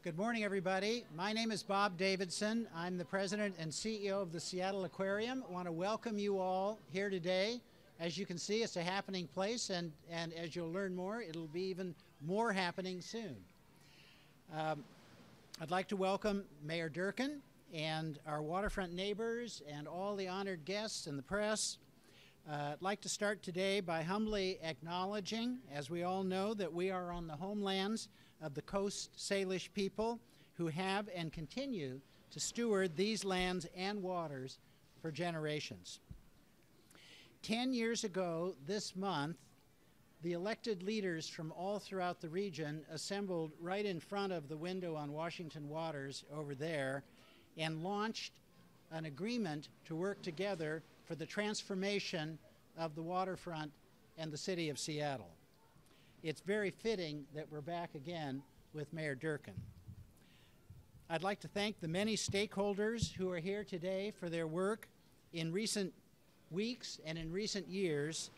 Good morning, everybody. My name is Bob Davidson. I'm the president and CEO of the Seattle Aquarium. I want to welcome you all here today. As you can see, it's a happening place, and as you'll learn more, it'll be even more happening soon. I'd like to welcome Mayor Durkan and our waterfront neighbors and all the honored guests and the press. I'd like to start today by humbly acknowledging, as we all know, that we are on the homelands of the Coast Salish people who have and continue to steward these lands and waters for generations. 10 years ago this month, the elected leaders from all throughout the region assembled right in front of the window on Washington Waters over there and launched an agreement to work together for the transformation of the waterfront and the city of Seattle. It's very fitting that we're back again with Mayor Durkan. I'd like to thank the many stakeholders who are here today for their work in recent weeks and in recent years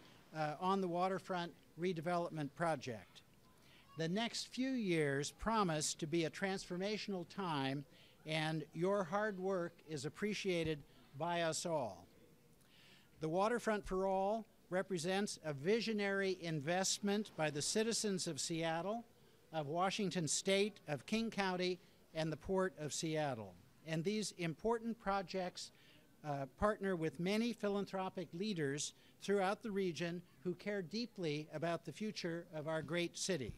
on the waterfront redevelopment project. The next few years promise to be a transformational time, and your hard work is appreciated by us all. The Waterfront for All represents a visionary investment by the citizens of Seattle, of Washington State, of King County, and the Port of Seattle. And these important projects partner with many philanthropic leaders throughout the region who care deeply about the future of our great city.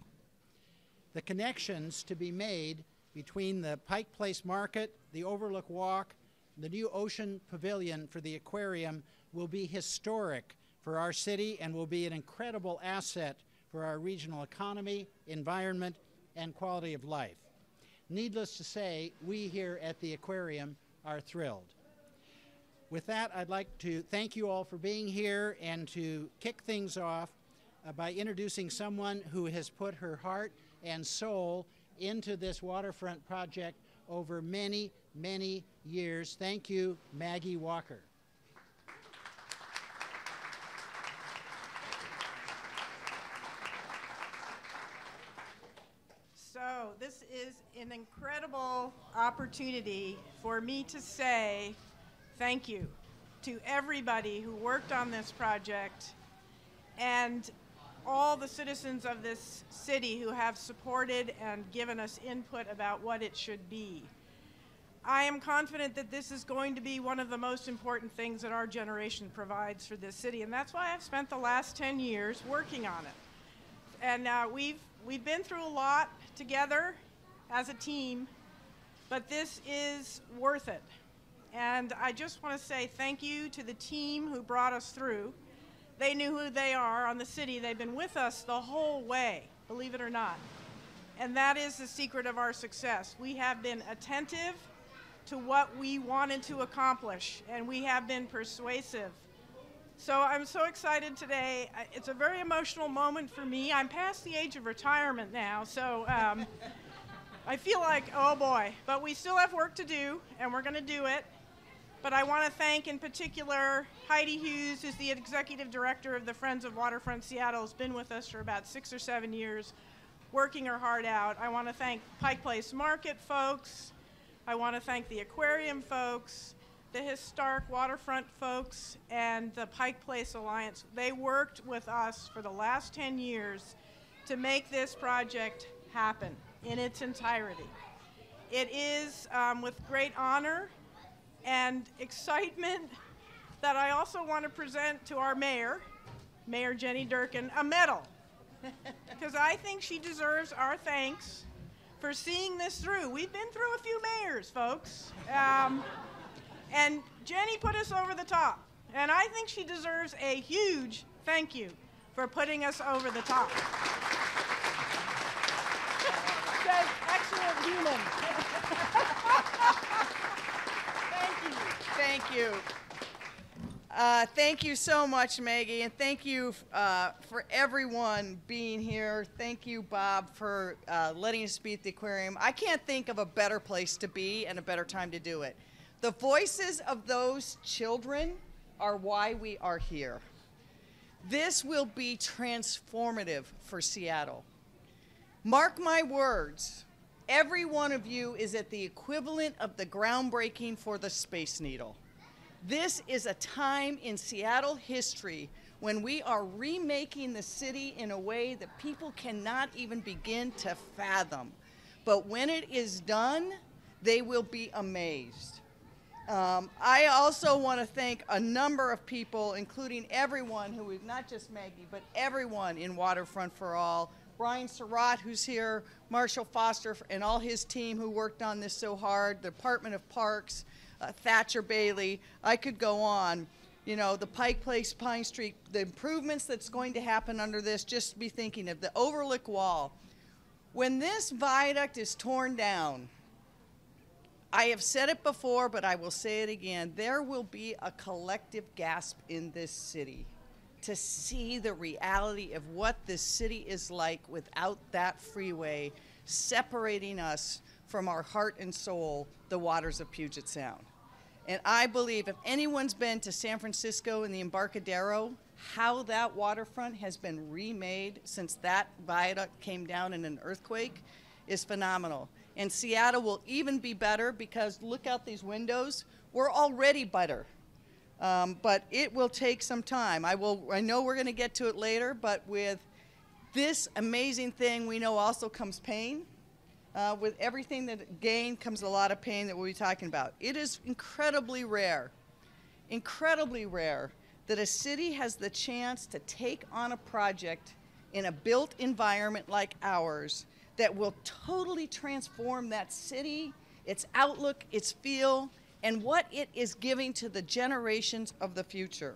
The connections to be made between the Pike Place Market, the Overlook Walk, the new Ocean Pavilion for the aquarium will be historic for our city and will be an incredible asset for our regional economy, environment, and quality of life. Needless to say, we here at the aquarium are thrilled. With that, I'd like to thank you all for being here and to kick things off by introducing someone who has put her heart and soul into this waterfront project over many, many years. Thank you, Maggie Walker. So this is an incredible opportunity for me to say thank you to everybody who worked on this project and all the citizens of this city who have supported and given us input about what it should be. I am confident that this is going to be one of the most important things that our generation provides for this city, and that's why I've spent the last 10 years working on it. And we've been through a lot together as a team, but this is worth it. And I just want to say thank you to the team who brought us through. They knew who they are on the city. They've been with us the whole way, believe it or not. And that is the secret of our success. We have been attentive to what we wanted to accomplish, and we have been persuasive. So I'm so excited today. It's a very emotional moment for me. I'm past the age of retirement now, so I feel like, oh boy, but we still have work to do, and we're going to do it. But I want to thank in particular Heidi Hughes, who's the executive director of the Friends of Waterfront Seattle, has been with us for about 6 or 7 years, working her heart out. I want to thank Pike Place Market folks. I want to thank the aquarium folks, the historic waterfront folks, and the Pike Place Alliance. They worked with us for the last 10 years to make this project happen in its entirety. It is with great honor and excitement that I also want to present to our mayor, Mayor Jenny Durkan, a medal, because I think she deserves our thanks for seeing this through. We've been through a few mayors, folks, and Jenny put us over the top, and I think she deserves a huge thank you for putting us over the top. Says excellent human. Thank you. Thank you so much, Maggie, and thank you for everyone being here. Thank you, Bob, for letting us be at the aquarium. I can't think of a better place to be and a better time to do it. The voices of those children are why we are here. This will be transformative for Seattle. Mark my words, Every one of you is at the equivalent of the groundbreaking for the Space Needle. This is a time in Seattle history when we are remaking the city in a way that people cannot even begin to fathom. But when it is done, they will be amazed. I also want to thank a number of people, including everyone who is, not just Maggie, but everyone in Waterfront for All. Brian Surratt, who's here, Marshall Foster, and all his team who worked on this so hard, the Department of Parks, Thatcher Bailey, I could go on. You know, the Pike Place, Pine Street, the improvements that's going to happen under this, just be thinking of the overlook wall. When this viaduct is torn down, I have said it before, but I will say it again, there will be a collective gasp in this city to see the reality of what this city is like without that freeway separating us from our heart and soul, the waters of Puget Sound. And I believe if anyone's been to San Francisco and the Embarcadero, how that waterfront has been remade since that viaduct came down in an earthquake is phenomenal. And Seattle will even be better because look out these windows, we're already better. But it will take some time. I know we're going to get to it later, but with this amazing thing, we know also comes pain. With everything that gain comes a lot of pain that we'll be talking about. It is incredibly rare that a city has the chance to take on a project in a built environment like ours that will totally transform that city, its outlook, its feel, and what it is giving to the generations of the future.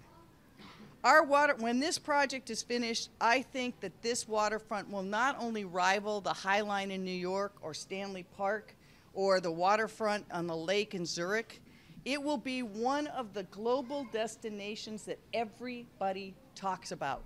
When this project is finished, I think that this waterfront will not only rival the High Line in New York or Stanley Park or the waterfront on the lake in Zurich. It will be one of the global destinations that everybody talks about.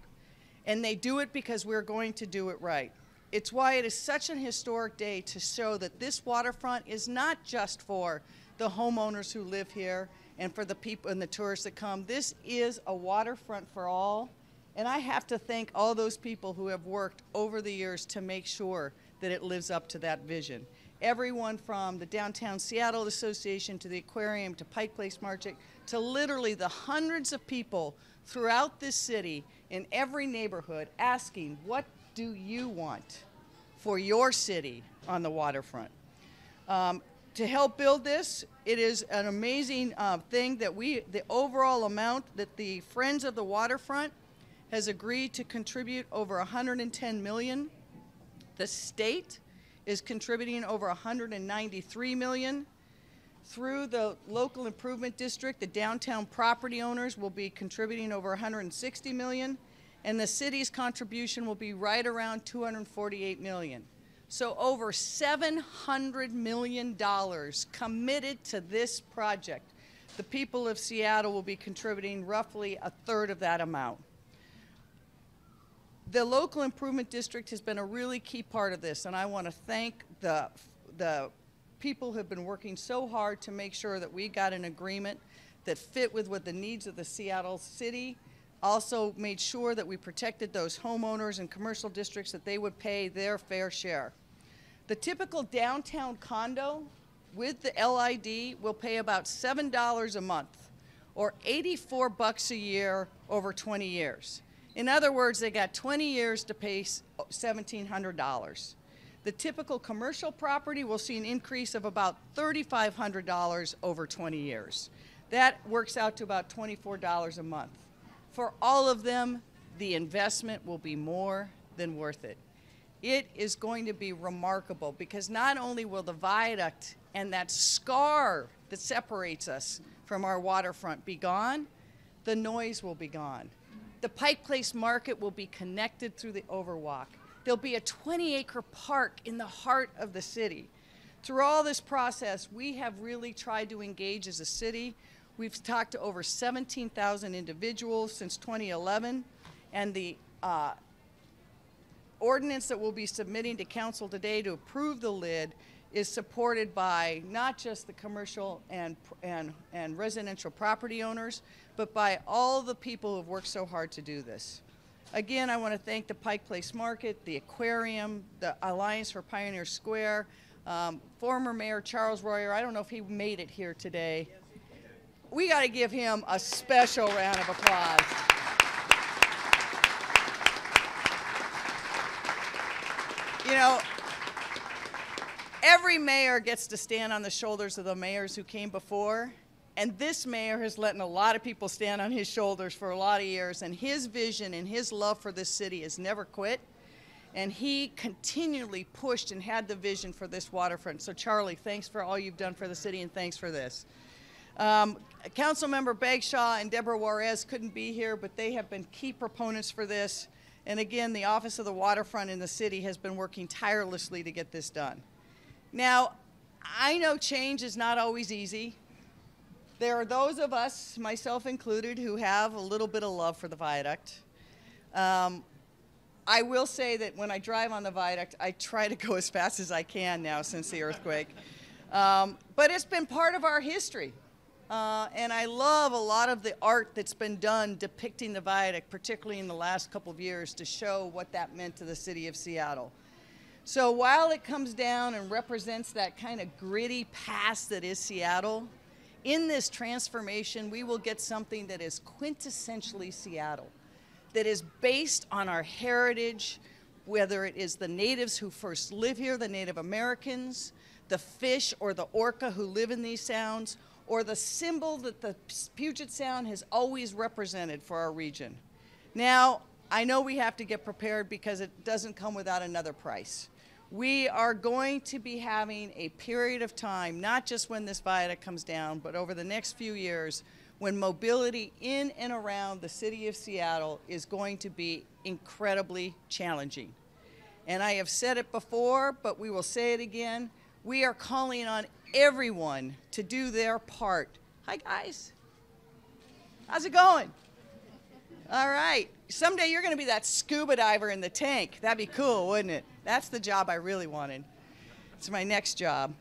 And they do it because we're going to do it right. It's why it is such an historic day to show that this waterfront is not just for the homeowners who live here and for the people and the tourists that come. This is a waterfront for all, and I have to thank all those people who have worked over the years to make sure that it lives up to that vision. Everyone from the Downtown Seattle Association to the Aquarium to Pike Place Market to literally the hundreds of people throughout this city in every neighborhood asking, what do you want for your city on the waterfront? To help build this, it is an amazing thing that the overall amount that the Friends of the Waterfront has agreed to contribute over $110 million. The state is contributing over $193 million. Through the local improvement district, the downtown property owners will be contributing over $160 million, and the city's contribution will be right around $248 million. So over $700 million committed to this project. The people of Seattle will be contributing roughly a third of that amount. The local improvement district has been a really key part of this, and I want to thank the people who have been working so hard to make sure that we got an agreement that fit with what the needs of the Seattle city. Also made sure that we protected those homeowners and commercial districts, that they would pay their fair share. The typical downtown condo with the LID will pay about $7 a month, or $84 a year over 20 years. In other words, they got 20 years to pay $1,700. The typical commercial property will see an increase of about $3,500 over 20 years. That works out to about $24 a month. For all of them, the investment will be more than worth it. It is going to be remarkable because not only will the viaduct and that scar that separates us from our waterfront be gone, the noise will be gone. The Pike Place Market will be connected through the Overwalk. There'll be a 20-acre park in the heart of the city. Through all this process, we have really tried to engage as a city. We've talked to over 17,000 individuals since 2011, and the ordinance that we'll be submitting to council today to approve the lid is supported by not just the commercial and residential property owners, but by all the people who have worked so hard to do this. Again, I want to thank the Pike Place Market, the Aquarium, the Alliance for Pioneer Square. Former Mayor Charles Royer, I don't know if he made it here today. We got to give him a special round of applause. You know, every mayor gets to stand on the shoulders of the mayors who came before, and this mayor has let a lot of people stand on his shoulders for a lot of years, and his vision and his love for this city has never quit, and he continually pushed and had the vision for this waterfront. So Charlie, thanks for all you've done for the city, and thanks for this. Councilmember Bagshaw and Deborah Juarez couldn't be here, but they have been key proponents for this. And again, the Office of the Waterfront in the city has been working tirelessly to get this done. Now, I know change is not always easy. There are those of us, myself included, who have a little bit of love for the viaduct. I will say that when I drive on the viaduct, I try to go as fast as I can now since the earthquake. But it's been part of our history. And I love a lot of the art that's been done depicting the viaduct, particularly in the last couple of years, to show what that meant to the city of Seattle. So while it comes down and represents that kind of gritty past that is Seattle, in this transformation, we will get something that is quintessentially Seattle, that is based on our heritage, whether it is the natives who first live here, the Native Americans, the fish or the orca who live in these sounds, or the symbol that the Puget Sound has always represented for our region. Now, I know we have to get prepared because it doesn't come without another price. We are going to be having a period of time, not just when this viaduct comes down, but over the next few years, when mobility in and around the city of Seattle is going to be incredibly challenging. And I have said it before, but we will say it again. We are calling on everyone to do their part. Hi, guys. How's it going? All right. Someday you're going to be that scuba diver in the tank. That'd be cool, wouldn't it? That's the job I really wanted. It's my next job.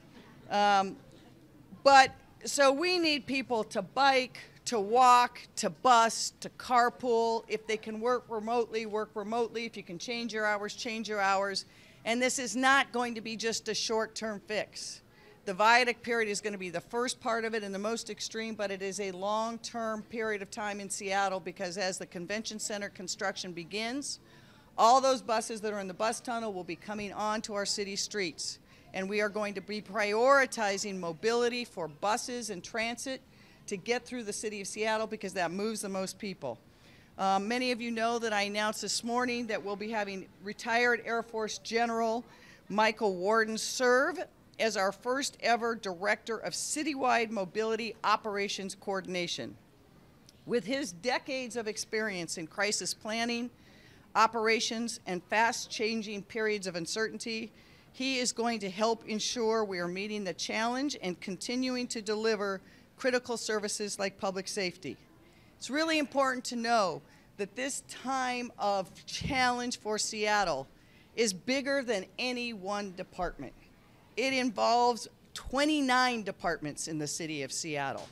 But so we need people to bike, to walk, to bus, to carpool. If they can work remotely, work remotely. If you can change your hours, change your hours. And this is not going to be just a short-term fix. The viaduct period is going to be the first part of it and the most extreme, but it is a long-term period of time in Seattle because as the convention center construction begins, all those buses that are in the bus tunnel will be coming onto our city streets. And we are going to be prioritizing mobility for buses and transit to get through the city of Seattle because that moves the most people. Many of you know that I announced this morning that we'll be having retired Air Force General Michael Warden serve as our first ever Director of Citywide Mobility Operations Coordination. With his decades of experience in crisis planning, operations, and fast-changing periods of uncertainty, he is going to help ensure we are meeting the challenge and continuing to deliver critical services like public safety. It's really important to know that this time of challenge for Seattle is bigger than any one department. It involves 29 departments in the city of Seattle.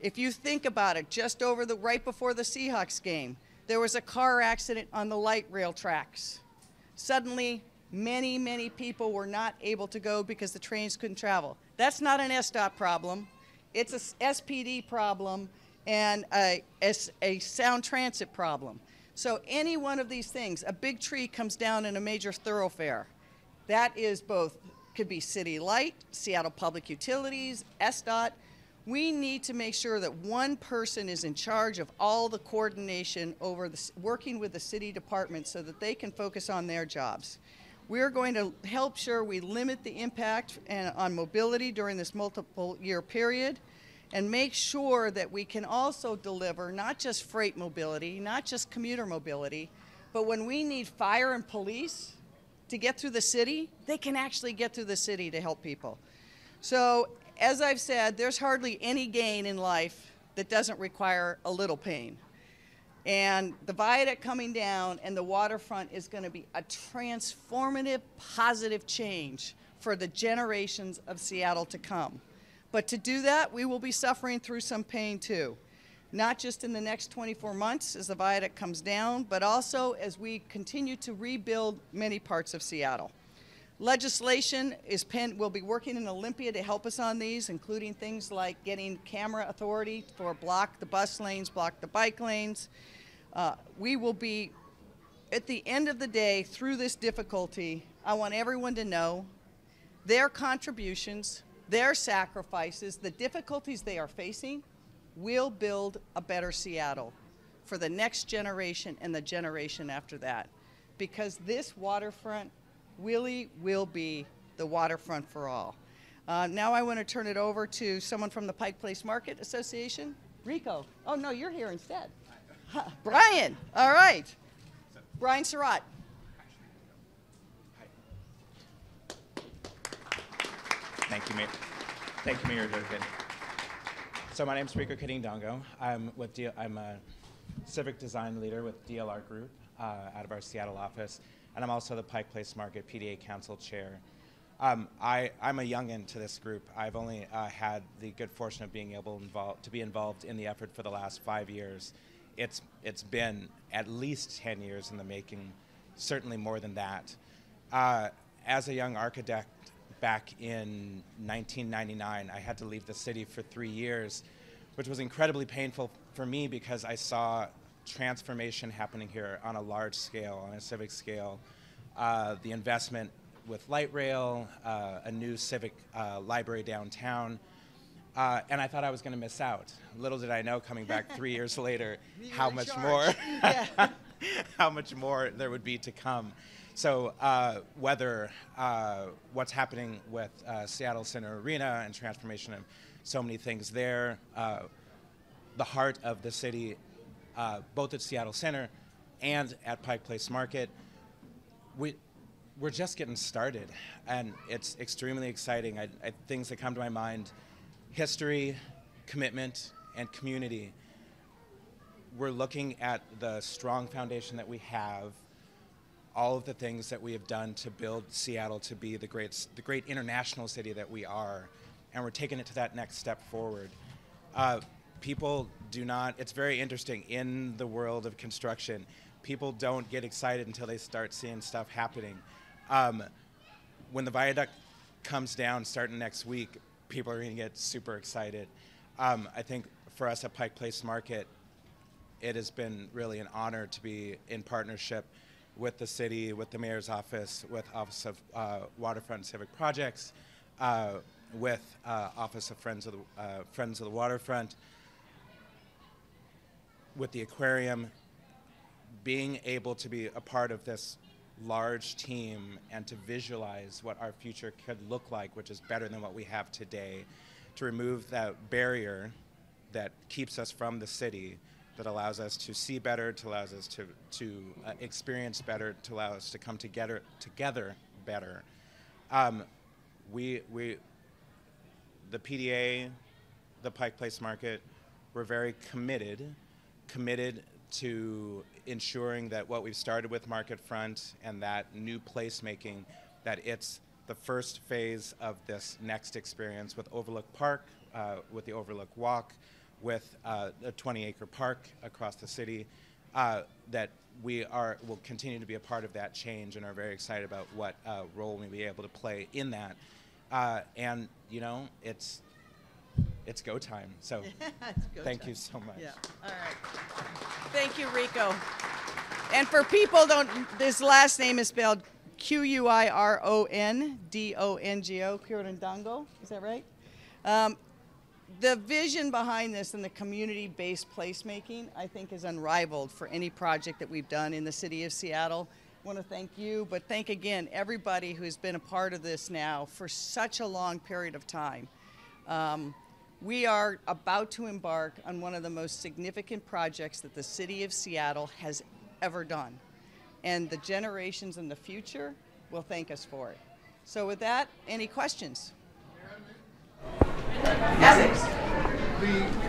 If you think about it, just right before the Seahawks game, there was a car accident on the light rail tracks. Suddenly, many, many people were not able to go because the trains couldn't travel. That's not an SDOT problem. It's a SPD problem and a sound transit problem. So any one of these things, a big tree comes down in a major thoroughfare. That is both, could be City Light, Seattle Public Utilities, SDOT. We need to make sure that one person is in charge of all the coordination over working with the city departments so that they can focus on their jobs. We're going to help sure we limit the impact on mobility during this multiple year period and make sure that we can also deliver not just freight mobility, not just commuter mobility, but when we need fire and police to get through the city, they can actually get through the city to help people. So, as I've said, there's hardly any gain in life that doesn't require a little pain. And the viaduct coming down and the waterfront is going to be a transformative, positive change for the generations of Seattle to come. But to do that, we will be suffering through some pain too. Not just in the next 24 months as the viaduct comes down, but also as we continue to rebuild many parts of Seattle. Legislation is we'll be working in Olympia to help us on these, including things like getting camera authority for block the bus lanes, block the bike lanes. We will be, at the end of the day, through this difficulty, I want everyone to know their contributions, their sacrifices, the difficulties they are facing will build a better Seattle for the next generation and the generation after that. Because this waterfront really will be the waterfront for all. Now I want to turn it over to someone from the Pike Place Market Association. Rico. Oh, no, you're here instead. Brian. All right. Brian Surratt. Thank you, Mayor. Thank you, Mayor Durkan. So my name is Rico Kading-Dongo. I'm a civic design leader with DLR Group out of our Seattle office, and I'm also the Pike Place Market PDA Council Chair. I'm a youngin' to this group. I've only had the good fortune of being able to be involved in the effort for the last 5 years. It's been at least 10 years in the making, certainly more than that. As a young architect back in 1999, I had to leave the city for 3 years, which was incredibly painful for me because I saw transformation happening here on a large scale, on a civic scale. The investment with light rail, a new civic library downtown, and I thought I was going to miss out. Little did I know, coming back 3 years later, how much more, how much more there would be to come. So whether what's happening with Seattle Center Arena and transformation of so many things there, the heart of the city, both at Seattle Center and at Pike Place Market, we're just getting started, and it's extremely exciting. Things that come to my mind: history, commitment, and community. We're looking at the strong foundation that we have, all of the things that we have done to build Seattle to be the great international city that we are, and we're taking it to that next step forward. People do not, it's very interesting, in the world of construction, people don't get excited until they start seeing stuff happening. When the viaduct comes down starting next week, people are going to get super excited. I think for us at Pike Place Market, it has been really an honor to be in partnership with the city, with the mayor's office, with Office of Waterfront Civic Projects, with Office of Friends of the Waterfront, with the aquarium. Being able to be a part of this large team and to visualize what our future could look like, which is better than what we have today, to remove that barrier that keeps us from the city, that allows us to see better, to allows us to experience better, to allow us to come together better. The PDA, the Pike Place Market, we're very committed to ensuring that what we've started with Market Front and that new placemaking, that it's the first phase of this next experience with Overlook Park, with the Overlook Walk, with a 20-acre park across the city, that will continue to be a part of that change and are very excited about what role we'll be able to play in that. And, you know, it's go time. So thank you so much. Yeah. All right. Thank you, Rico. And for people his last name is spelled Q-U-I-R-O-N-D-O-N-G-O, Kading-Dongo. Is that right? The vision behind this and the community-based placemaking, I think, is unrivaled for any project that we've done in the city of Seattle. I want to thank you, but thank again everybody who's been a part of this now for such a long period of time. We are about to embark on one of the most significant projects that the city of Seattle has ever done. And the generations in the future will thank us for it. So with that, any questions? Yes.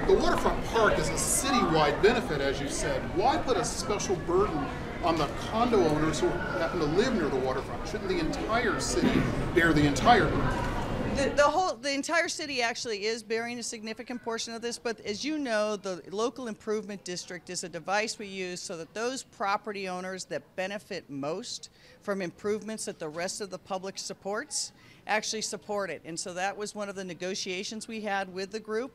The Waterfront Park is a citywide benefit, as you said. Why put a special burden on the condo owners who happen to live near the waterfront? Shouldn't the entire city bear the entire burden? The entire city actually is bearing a significant portion of this, but as you know, the local improvement district is a device we use so that those property owners that benefit most from improvements that the rest of the public supports actually support it. And so that was one of the negotiations we had with the group.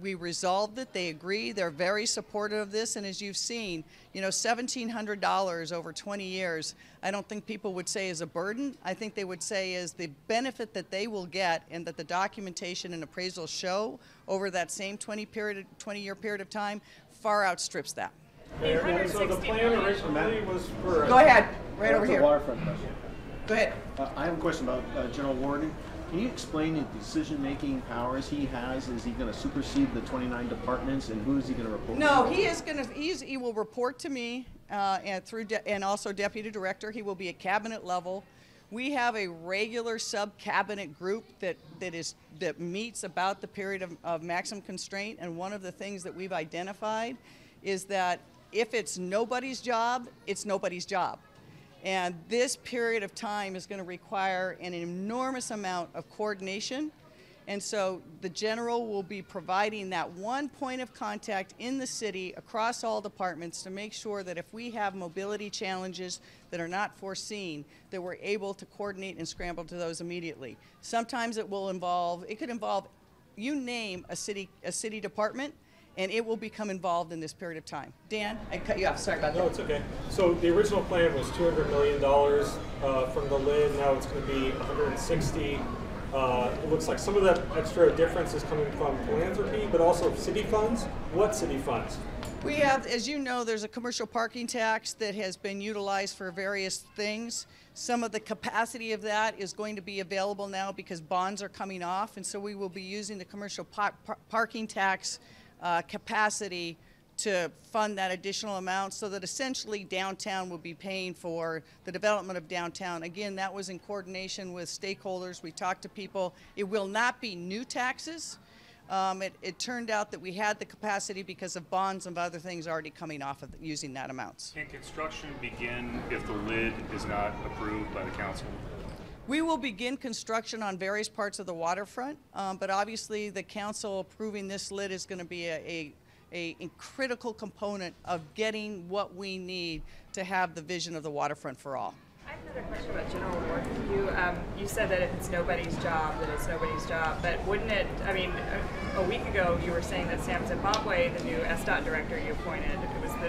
We resolved it. They agree. They're very supportive of this. And as you've seen, you know, $1,700 over 20 years, I don't think people would say is a burden. I think they would say is the benefit that they will get and that the documentation and appraisal show over that same 20-year period of time far outstrips that. Mayor, so the plan originally was for... Go ahead, right over the here. Waterfront question. Go ahead. I have a question about General Warden. Can you explain the decision-making powers he has? Is he going to supersede the 29 departments, and who is he going to report to? No, he is going to. He will report to me, and also Deputy Director. He will be at cabinet level. We have a regular sub-cabinet group that meets about the period of maximum constraint. And one of the things that we've identified is that if it's nobody's job, it's nobody's job. And this period of time is going to require an enormous amount of coordination. And so the general will be providing that one point of contact in the city across all departments to make sure that if we have mobility challenges that are not foreseen, that we're able to coordinate and scramble to those immediately. Sometimes it could involve, you name a city department, and it will become involved in this period of time. Dan, I cut you off. Sorry about that. No, it's okay. So the original plan was $200 million from the lid. Now it's going to be 160. It looks like some of that extra difference is coming from philanthropy, but also city funds. What city funds? We have, as you know, there's a commercial parking tax that has been utilized for various things. Some of the capacity of that is going to be available now because bonds are coming off, and so we will be using the commercial parking tax capacity to fund that additional amount so that essentially downtown will be paying for the development of downtown. Again, that was in coordination with stakeholders. We talked to people. It will not be new taxes. It turned out that we had the capacity because of bonds and other things already coming off of using that amounts. Can construction begin if the lid is not approved by the council? We will begin construction on various parts of the waterfront, but obviously the council approving this lid is going to be a critical component of getting what we need to have the vision of the waterfront for all. I have another question about General Warden. You said that if it's nobody's job, but wouldn't it, I mean, a week ago you were saying that Sam Zimbabwe, the new SDOT director you appointed,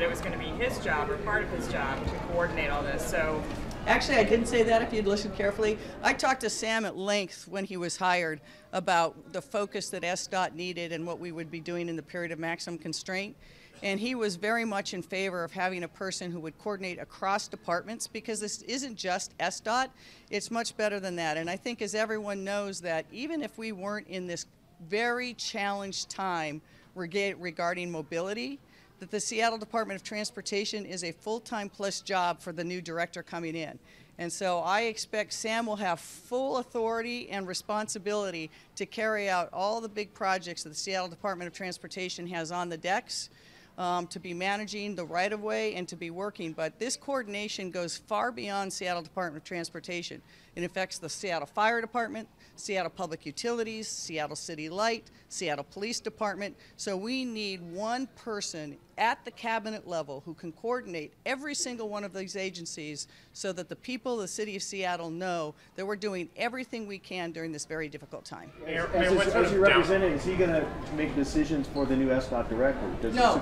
it was going to be his job or part of his job to coordinate all this. So. Actually, I didn't say that if you'd listened carefully. I talked to Sam at length when he was hired about the focus that SDOT needed and what we would be doing in the period of maximum constraint. And he was very much in favor of having a person who would coordinate across departments because this isn't just SDOT, it's much better than that. And I think as everyone knows that even if we weren't in this very challenged time regarding mobility, that the Seattle Department of Transportation is a full-time plus job for the new director coming in. And so I expect Sam will have full authority and responsibility to carry out all the big projects that the Seattle Department of Transportation has on the decks, to be managing the right-of-way and to be working. But this coordination goes far beyond Seattle Department of Transportation. It affects the Seattle Fire Department, Seattle Public Utilities, Seattle City Light, Seattle Police Department. So we need one person at the cabinet level who can coordinate every single one of these agencies so that the people of the city of Seattle know that we're doing everything we can during this very difficult time. As you represent it, is he going to make decisions for the new SDOT director? No,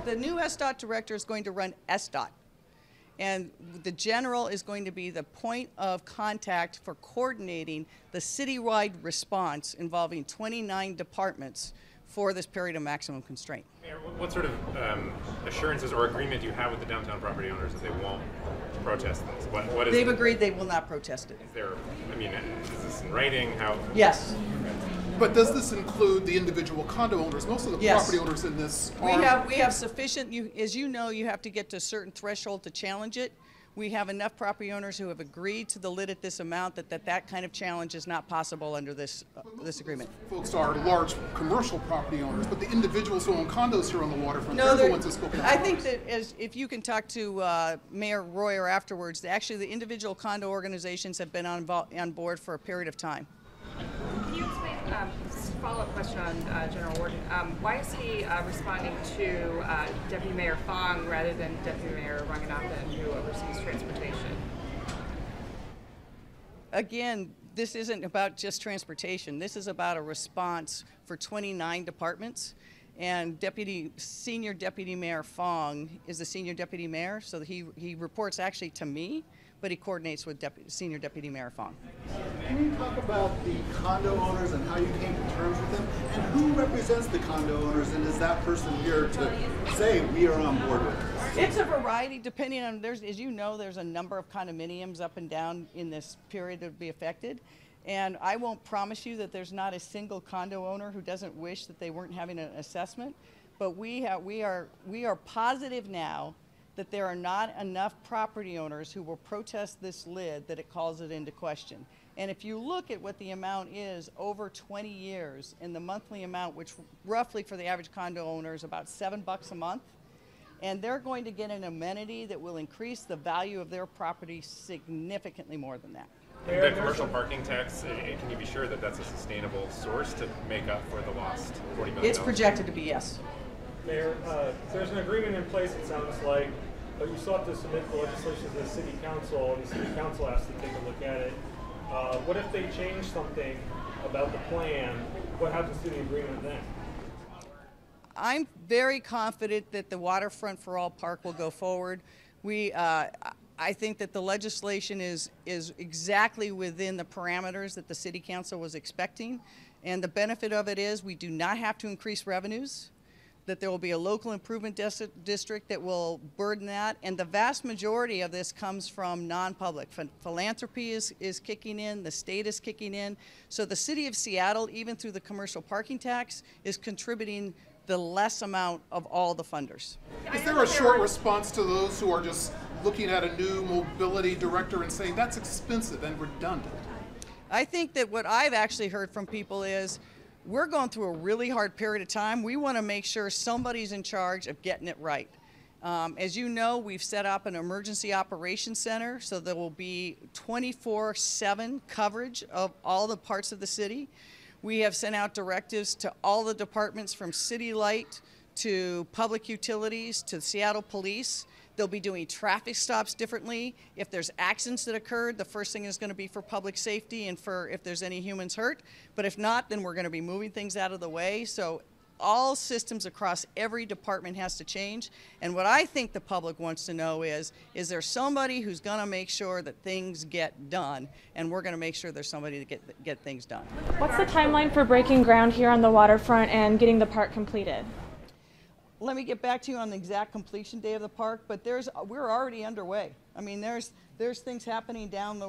the new SDOT director is going to run SDOT. And the general is going to be the point of contact for coordinating the citywide response involving 29 departments for this period of maximum constraint. Mayor, what sort of assurances or agreement do you have with the downtown property owners that they won't protest this? What is They've agreed they will not protest it. Is there, I mean, is this in writing? How? Yes. But does this include the individual condo owners? Most of the Yes. property owners in this are... We have sufficient, as you know, you have to get to a certain threshold to challenge it. We have enough property owners who have agreed to the lid at this amount that kind of challenge is not possible under this agreement. Folks are large commercial property owners, but the individuals who own condos here on the waterfront, No, they're the ones that spoke out. I think that if you can talk to Mayor Royer afterwards, actually the individual condo organizations have been on board for a period of time. follow-up question on General Warden. Why is he responding to Deputy Mayor Fong rather than Deputy Mayor Ranganathan, who oversees transportation? Again, this isn't about just transportation. This is about a response for 29 departments. And Senior Deputy Mayor Fong is the Senior Deputy Mayor, so he reports actually to me, but he coordinates with Senior Deputy Mayor Fong. Can you talk about the condo owners and how you came to terms with them? And who represents the condo owners, and is that person here to say we are on board with this? It's a variety depending on, as you know, there's a number of condominiums up and down in this period that would be affected. And I won't promise you that there's not a single condo owner who doesn't wish that they weren't having an assessment, but we are positive now that there are not enough property owners who will protest this lid that it calls it into question. And if you look at what the amount is over 20 years, and the monthly amount, which roughly for the average condo owner is about $7 a month, and they're going to get an amenity that will increase the value of their property significantly more than that. The commercial parking tax, can you be sure that that's a sustainable source to make up for the lost $40 million? It's projected to be, yes. Mayor, there's an agreement in place, it sounds like, but you sought to submit the legislation to the City Council, and the City Council has to take a look at it. What if they change something about the plan? What happens to the agreement then? I'm very confident that the Waterfront for All Park will go forward. I think that the legislation is exactly within the parameters that the City Council was expecting, and the benefit of it is we do not have to increase revenues, that there will be a local improvement district that will burden that, and the vast majority of this comes from non-public. Philanthropy is kicking in, the state is kicking in, so the City of Seattle, even through the commercial parking tax, is contributing the less amount of all the funders. Is there a short response to those who are just looking at a new mobility director and saying that's expensive and redundant? I think that what I've actually heard from people is we're going through a really hard period of time. We want to make sure somebody's in charge of getting it right. As you know, we've set up an emergency operations center, so there will be 24/7 coverage of all the parts of the city. We have sent out directives to all the departments from City Light to Public Utilities to Seattle Police. They'll be doing traffic stops differently. If there's accidents that occurred, the first thing is going to be for public safety and for if there's any humans hurt. But if not, then we're going to be moving things out of the way. So all systems across every department has to change. And what I think the public wants to know is there somebody who's going to make sure that things get done? And we're going to make sure there's somebody to get things done. What's the timeline for breaking ground here on the waterfront and getting the park completed? Let me get back to you on the exact completion day of the park, but we're already underway. I mean, there's things happening down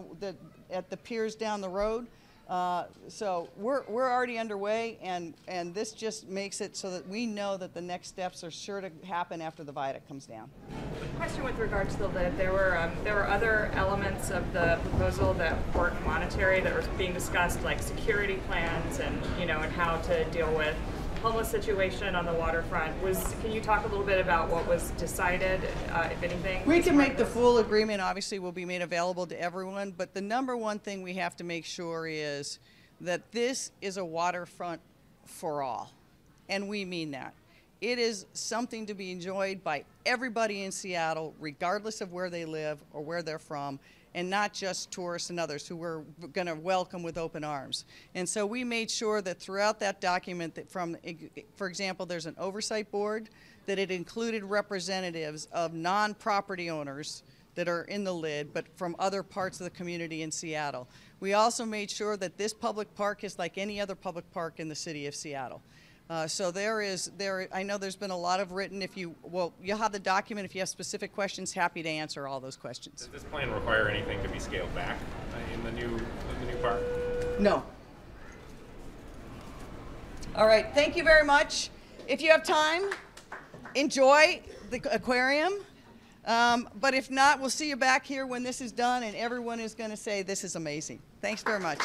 at the piers down the road. So we're already underway, and this just makes it so that we know that the next steps are sure to happen after the viaduct comes down. Question with regard to the lid. There were other elements of the proposal that weren't monetary that were being discussed, like security plans and and how to deal with homeless situation on the waterfront. Can you talk a little bit about what was decided, if anything? We can make the full agreement, obviously will be made available to everyone, but the number one thing we have to make sure is that this is a waterfront for all, and we mean that. It is something to be enjoyed by everybody in Seattle, regardless of where they live or where they're from, and not just tourists and others who we're going to welcome with open arms. And so we made sure that throughout that document that for example, there's an oversight board, that it included representatives of non-property owners that are in the lid, but from other parts of the community in Seattle. We also made sure that this public park is like any other public park in the city of Seattle. So I know there's been a lot of written. You'll have the document. If you have specific questions, happy to answer all those questions. Does this plan require anything to be scaled back in the new park? No. All right, thank you very much. If you have time, enjoy the aquarium. But if not, we'll see you back here when this is done, and everyone is going to say this is amazing. Thanks very much.